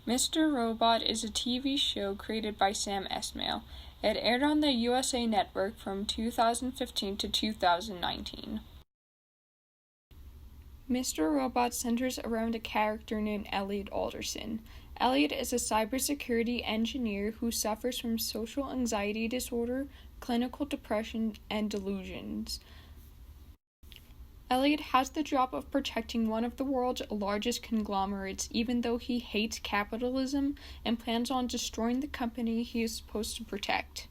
Mr. Robot is a TV show created by Sam Esmail. It aired on the USA Network from 2015 to 2019. Mr. Robot centers around a character named Elliot Alderson. Elliot is a cybersecurity engineer who suffers from social anxiety disorder, clinical depression, and delusions. Elliot has the job of protecting one of the world's largest conglomerates, even though he hates capitalism and plans on destroying the company he is supposed to protect.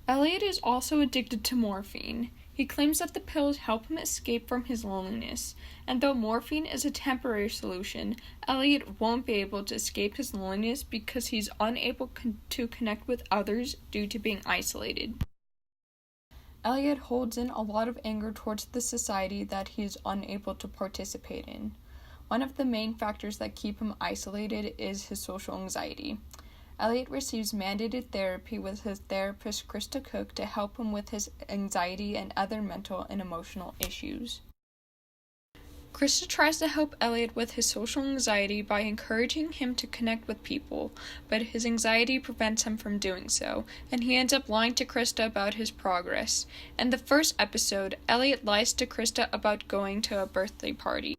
Elliot is also addicted to morphine. He claims that the pills help him escape from his loneliness, and though morphine is a temporary solution, Elliot won't be able to escape his loneliness because he's unable to connect with others due to being isolated. Elliot holds in a lot of anger towards the society that he is unable to participate in. One of the main factors that keep him isolated is his social anxiety. Elliot receives mandated therapy with his therapist Krista Cook to help him with his anxiety and other mental and emotional issues. Krista tries to help Elliot with his social anxiety by encouraging him to connect with people, but his anxiety prevents him from doing so, and he ends up lying to Krista about his progress. In the first episode, Elliot lies to Krista about going to a birthday party,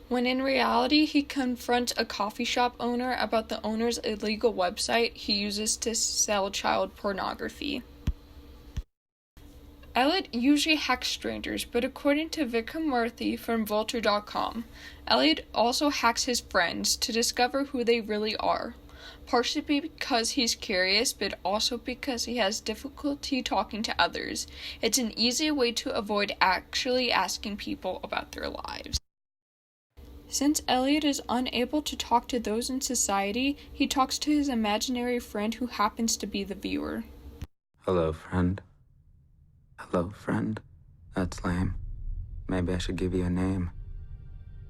when in reality he confronts a coffee shop owner about the owner's illegal website he uses to sell child pornography. Elliot usually hacks strangers, but according to Vikram Murthy from Vulture.com, Elliot also hacks his friends to discover who they really are, partially because he's curious, but also because he has difficulty talking to others. It's an easy way to avoid actually asking people about their lives. Since Elliot is unable to talk to those in society, he talks to his imaginary friend who happens to be the viewer. Hello, friend. Hello, friend. That's lame. Maybe I should give you a name.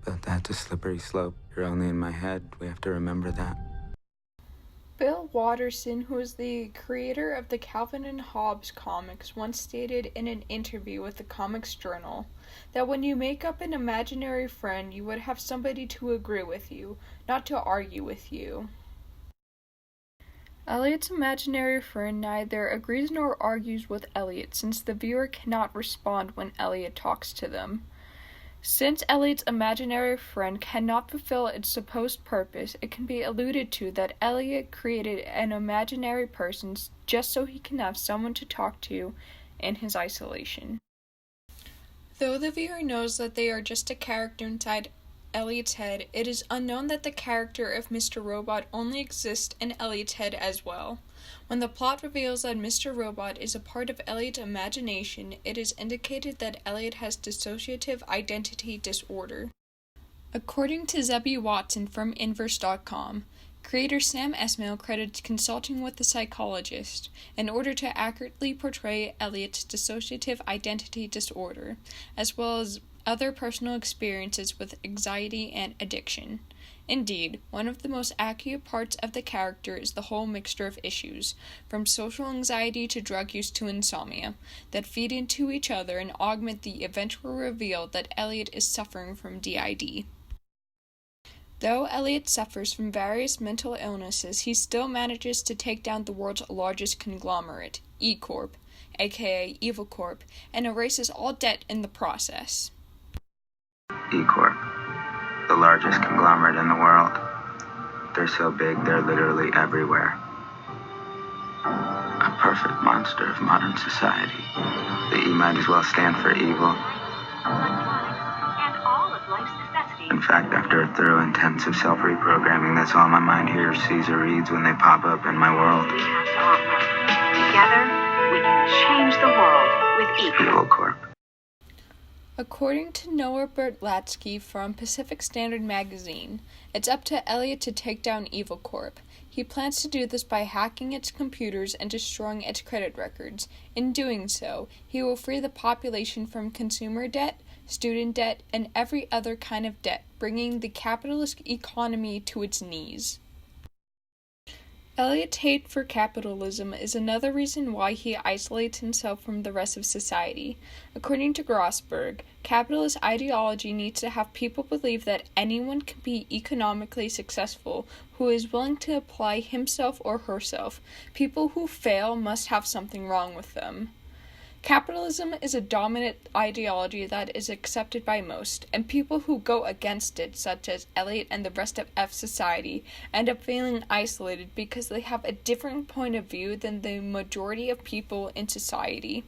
But that's a slippery slope. You're only in my head. We have to remember that. Bill Watterson, who is the creator of the Calvin and Hobbes comics, once stated in an interview with the Comics Journal that when you make up an imaginary friend, you would have somebody to agree with you, not to argue with you. Elliot's imaginary friend neither agrees nor argues with Elliot, since the viewer cannot respond when Elliot talks to them. Since Elliot's imaginary friend cannot fulfill its supposed purpose, it can be alluded to that Elliot created an imaginary person just so he can have someone to talk to in his isolation. Though the viewer knows that they are just a character inside Elliot's head, it is unknown that the character of Mr. Robot only exists in Elliot's head as well. When the plot reveals that Mr. Robot is a part of Elliot's imagination, it is indicated that Elliot has dissociative identity disorder. According to Zebby Watson from Inverse.com, creator Sam Esmail credited consulting with the psychologist in order to accurately portray Elliot's dissociative identity disorder, as well as other personal experiences with anxiety and addiction. Indeed, one of the most accurate parts of the character is the whole mixture of issues, from social anxiety to drug use to insomnia, that feed into each other and augment the eventual reveal that Elliot is suffering from DID. Though Elliot suffers from various mental illnesses, he still manages to take down the world's largest conglomerate, E Corp, aka Evil Corp, and erases all debt in the process. E Corp, the largest conglomerate in the world. They're so big, they're literally everywhere. A perfect monster of modern society. The E might as well stand for evil. And all of life's necessities. In fact, after a thorough intensive self-reprogramming, that's all my mind hears, sees, or reads when they pop up in my world. We have to offer. Together, we can change the world with Evil Corp. According to Noah Berlatsky from Pacific Standard Magazine, it's up to Elliot to take down Evil Corp. He plans to do this by hacking its computers and destroying its credit records. In doing so, he will free the population from consumer debt, student debt, and every other kind of debt, bringing the capitalist economy to its knees. Eliot's hate for capitalism is another reason why he isolates himself from the rest of society. According to Grossberg, capitalist ideology needs to have people believe that anyone can be economically successful who is willing to apply himself or herself. People who fail must have something wrong with them. Capitalism is a dominant ideology that is accepted by most, and people who go against it, such as Eliot and the rest of F society, end up feeling isolated because they have a different point of view than the majority of people in society.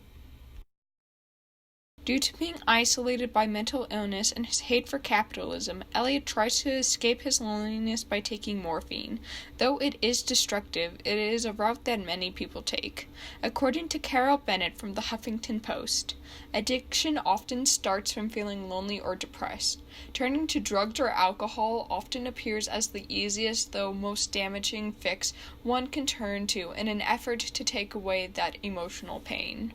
Due to being isolated by mental illness and his hate for capitalism, Eliot tries to escape his loneliness by taking morphine. Though it is destructive, it is a route that many people take. According to Carol Bennett from the Huffington Post, addiction often starts from feeling lonely or depressed. Turning to drugs or alcohol often appears as the easiest, though most damaging, fix one can turn to in an effort to take away that emotional pain.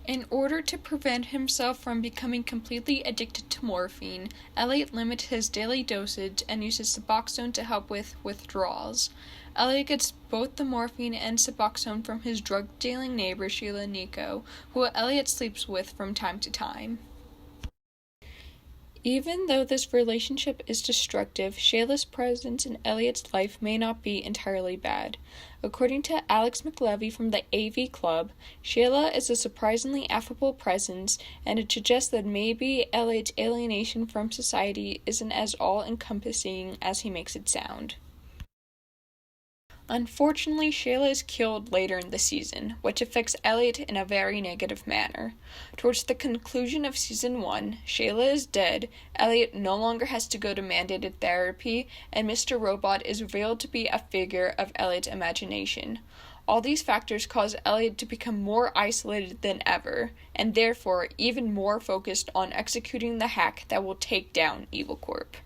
In order to prevent himself from becoming completely addicted to morphine, Eliot limits his daily dosage and uses Suboxone to help with withdrawals. Eliot gets both the morphine and Suboxone from his drug-dealing neighbor Sheila Nico, who Eliot sleeps with from time to time. Even though this relationship is destructive, Sheila's presence in Eliot's life may not be entirely bad. According to Alex McLevy from the AV Club, Sheila is a surprisingly affable presence, and it suggests that maybe Eliot's alienation from society isn't as all-encompassing as he makes it sound. Unfortunately, Sheila is killed later in the season, which affects Eliot in a very negative manner. Towards the conclusion of season 1, Sheila is dead, Eliot no longer has to go to mandated therapy, and Mr. Robot is revealed to be a figure of Eliot's imagination. All these factors cause Eliot to become more isolated than ever, and therefore even more focused on executing the hack that will take down Evil Corp.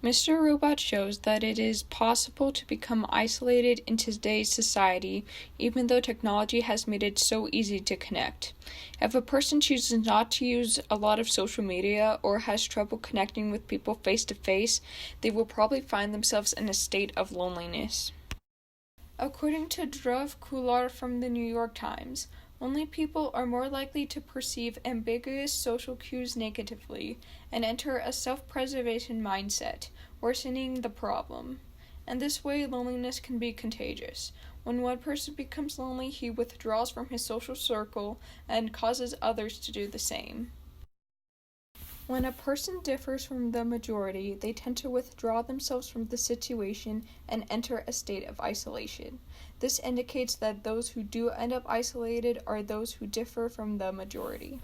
Mr. Robot shows that it is possible to become isolated in today's society, even though technology has made it so easy to connect. If a person chooses not to use a lot of social media or has trouble connecting with people face to face, they will probably find themselves in a state of loneliness. According to Dhruv Kular from the New York Times, lonely people are more likely to perceive ambiguous social cues negatively and enter a self-preservation mindset, worsening the problem. And this way, loneliness can be contagious. When one person becomes lonely, he withdraws from his social circle and causes others to do the same. When a person differs from the majority, they tend to withdraw themselves from the situation and enter a state of isolation. This indicates that those who do end up isolated are those who differ from the majority.